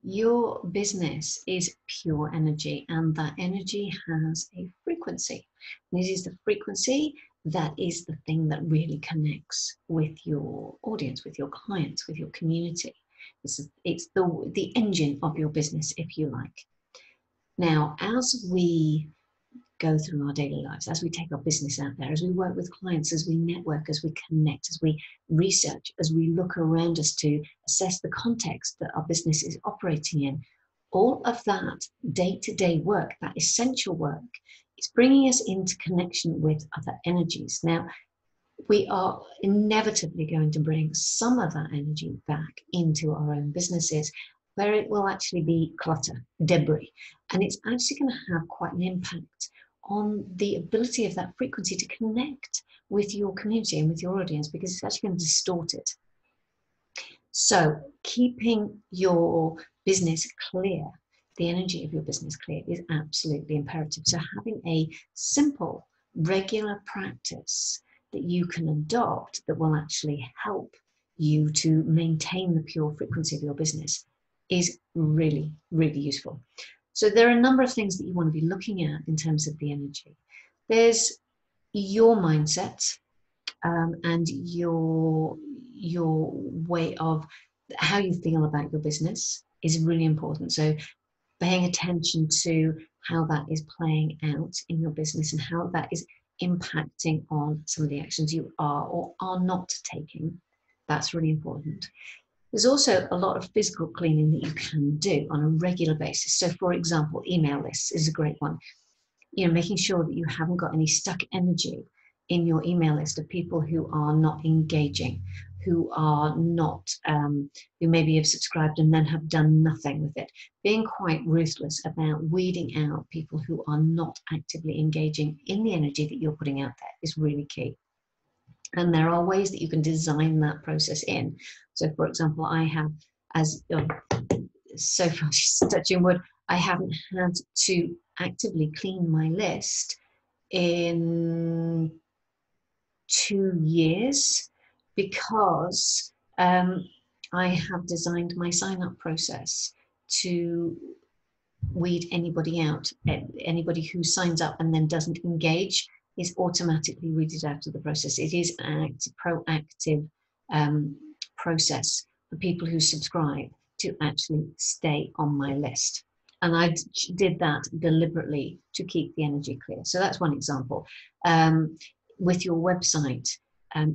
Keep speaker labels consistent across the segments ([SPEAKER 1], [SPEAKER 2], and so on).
[SPEAKER 1] Your business is pure energy, and that energy has a frequency. This is the frequency that is the thing that really connects with your audience, with your clients, with your community. It's the engine of your business, if you like. Now, as we go through our daily lives, as we take our business out there, as we work with clients, as we network, as we connect, as we research, as we look around us to assess the context that our business is operating in, all of that day-to-day work, that essential work, is bringing us into connection with other energies. Now, we are inevitably going to bring some of that energy back into our own businesses, where it will actually be clutter, debris, and it's actually going to have quite an impact on the ability of that frequency to connect with your community and with your audience, because it's actually going to distort it. So keeping your business clear, the energy of your business clear, is absolutely imperative. So having a simple, regular practice that you can adopt that will actually help you to maintain the pure frequency of your business is really, really useful. So there are a number of things that you want to be looking at in terms of the energy. There's your mindset, and your way of how you feel about your business is really important. So paying attention to how that is playing out in your business and how that is impacting on some of the actions you are or are not taking, that's really important. There's also a lot of physical cleaning that you can do on a regular basis. So for example, email lists is a great one. Making sure that you haven't got any stuck energy in your email list of people who are not engaging, who are not, who maybe have subscribed and then have done nothing with it. Being quite ruthless about weeding out people who are not actively engaging in the energy that you're putting out there is really key. And there are ways that you can design that process in. So for example, I have, as so far touching wood, I haven't had to actively clean my list in 2 years because I have designed my sign-up process to weed anybody out. Anybody who signs up and then doesn't engage is automatically weeded out of the process. It is an proactive process for people who subscribe to actually stay on my list. And I did that deliberately to keep the energy clear. So that's one example. With your website,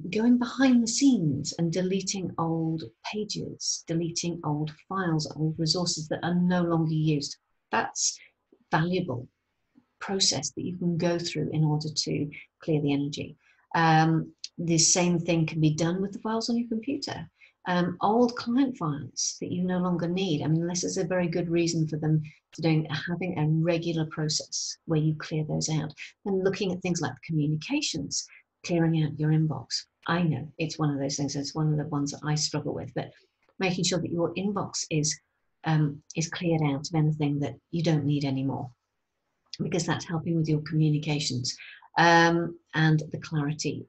[SPEAKER 1] going behind the scenes and deleting old pages, deleting old files, old resources that are no longer used. That's valuable process that you can go through in order to clear the energy. The same thing can be done with the files on your computer. Old client files that you no longer need. I mean, unless there's a very good reason for them to having a regular process where you clear those out. And looking at things like communications, clearing out your inbox. I know it's one of those things. It's one of the ones that I struggle with, but making sure that your inbox is cleared out of anything that you don't need anymore, because that's helping with your communications and the clarity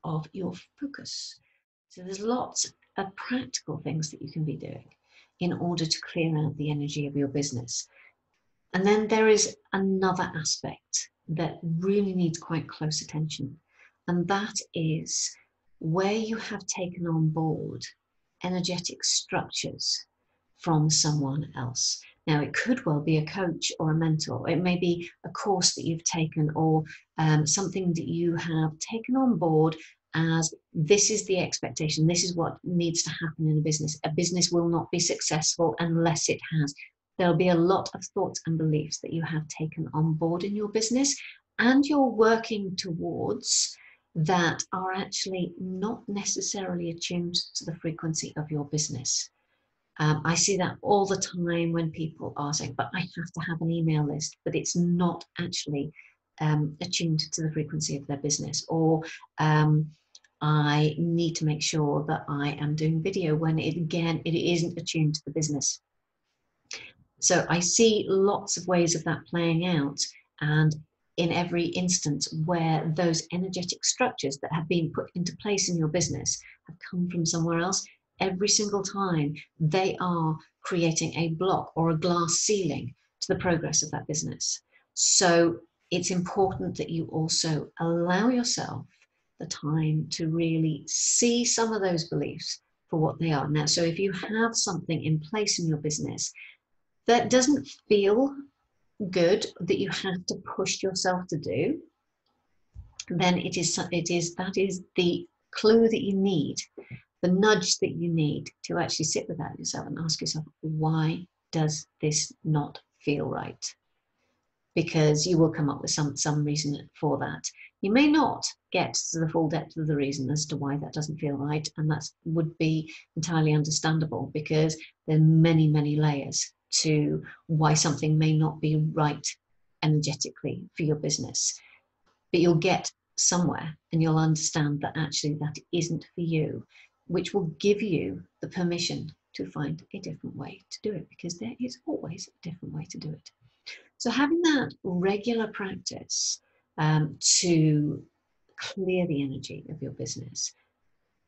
[SPEAKER 1] of your focus. So there's lots of practical things that you can be doing in order to clear out the energy of your business. And then there is another aspect that really needs quite close attention, and that is where you have taken on board energetic structures from someone else. Now, it could well be a coach or a mentor. It may be a course that you've taken, or something that you have taken on board as this is the expectation. This is what needs to happen in a business. A business will not be successful unless it has. There'll be a lot of thoughts and beliefs that you have taken on board in your business and you're working towards that are actually not necessarily attuned to the frequency of your business. I see that all the time when people are saying, but I have to have an email list, but it's not actually attuned to the frequency of their business. Or I need to make sure that I am doing video when it isn't attuned to the business. So I see lots of ways of that playing out, and in every instance where those energetic structures that have been put into place in your business have come from somewhere else, every single time they are creating a block or a glass ceiling to the progress of that business. So it's important that you also allow yourself the time to really see some of those beliefs for what they are. Now, so if you have something in place in your business that doesn't feel good, that you have to push yourself to do, then that is the clue that you need, the nudge that you need to actually sit with that yourself and ask yourself, why does this not feel right? Because you will come up with some reason for that. You may not get to the full depth of the reason as to why that doesn't feel right, and that would be entirely understandable, because there are many, many layers to why something may not be right energetically for your business. But you'll get somewhere and you'll understand that actually that isn't for you, which will give you the permission to find a different way to do it, because there is always a different way to do it. So having that regular practice to clear the energy of your business,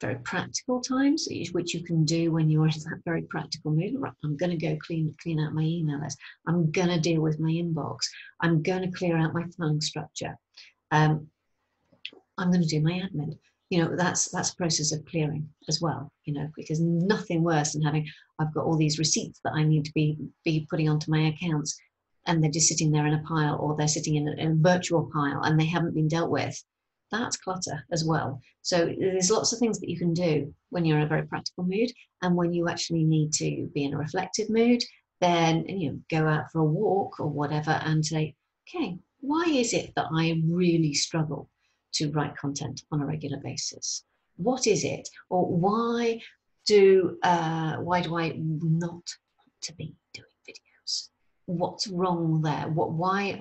[SPEAKER 1] very practical times, which you can do when you're in that very practical mood. Right, I'm going to go clean out my email list. I'm going to deal with my inbox. I'm going to clear out my filing structure. I'm going to do my admin. That's a process of clearing as well, because nothing worse than I've got all these receipts that I need to be putting onto my accounts, and they're just sitting there in a pile, or they're sitting in a virtual pile and they haven't been dealt with. That's clutter as well. So there's lots of things that you can do when you're in a very practical mood, and when you actually need to be in a reflective mood, then go out for a walk or whatever and say, okay, why is it that I really struggle to write content on a regular basis? What is it? Or why do I not want to be doing videos? What's wrong there? Why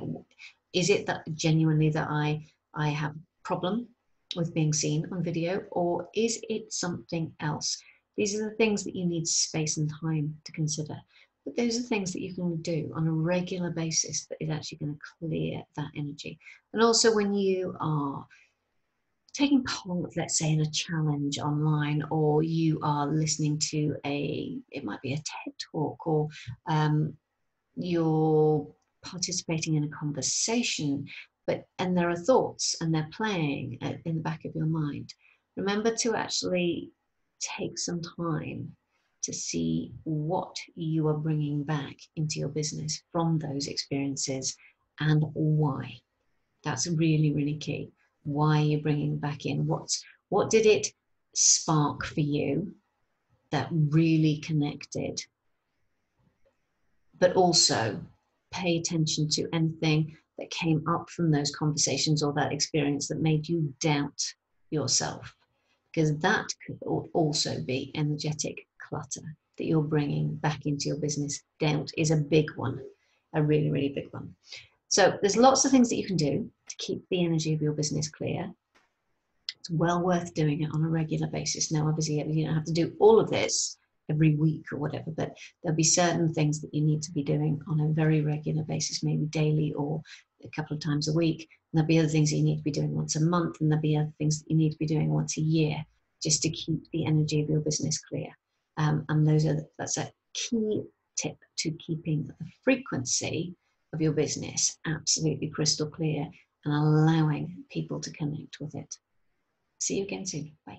[SPEAKER 1] is it that genuinely that I have a problem with being seen on video, or is it something else? These are the things that you need space and time to consider. But those are things that you can do on a regular basis that is actually going to clear that energy. And also when you are taking part, let's say, in a challenge online, or you are listening to it might be a TED talk, or you're participating in a conversation, and there are thoughts and they're playing in the back of your mind. Remember to actually take some time to see what you are bringing back into your business from those experiences and why. That's really, really key. Why are you bringing back in? What did it spark for you that really connected? But also pay attention to anything that came up from those conversations or that experience that made you doubt yourself, because that could also be energetic clutter that you're bringing back into your business. Doubt is a big one, a really, really big one. So there's lots of things that you can do to keep the energy of your business clear. It's well worth doing it on a regular basis. Now, obviously, you don't have to do all of this every week or whatever, but there'll be certain things that you need to be doing on a very regular basis, maybe daily or a couple of times a week. And there'll be other things that you need to be doing once a month, and there'll be other things that you need to be doing once a year, just to keep the energy of your business clear. And that's a key tip to keeping the frequency of your business absolutely crystal clear and allowing people to connect with it. See you again soon. Bye.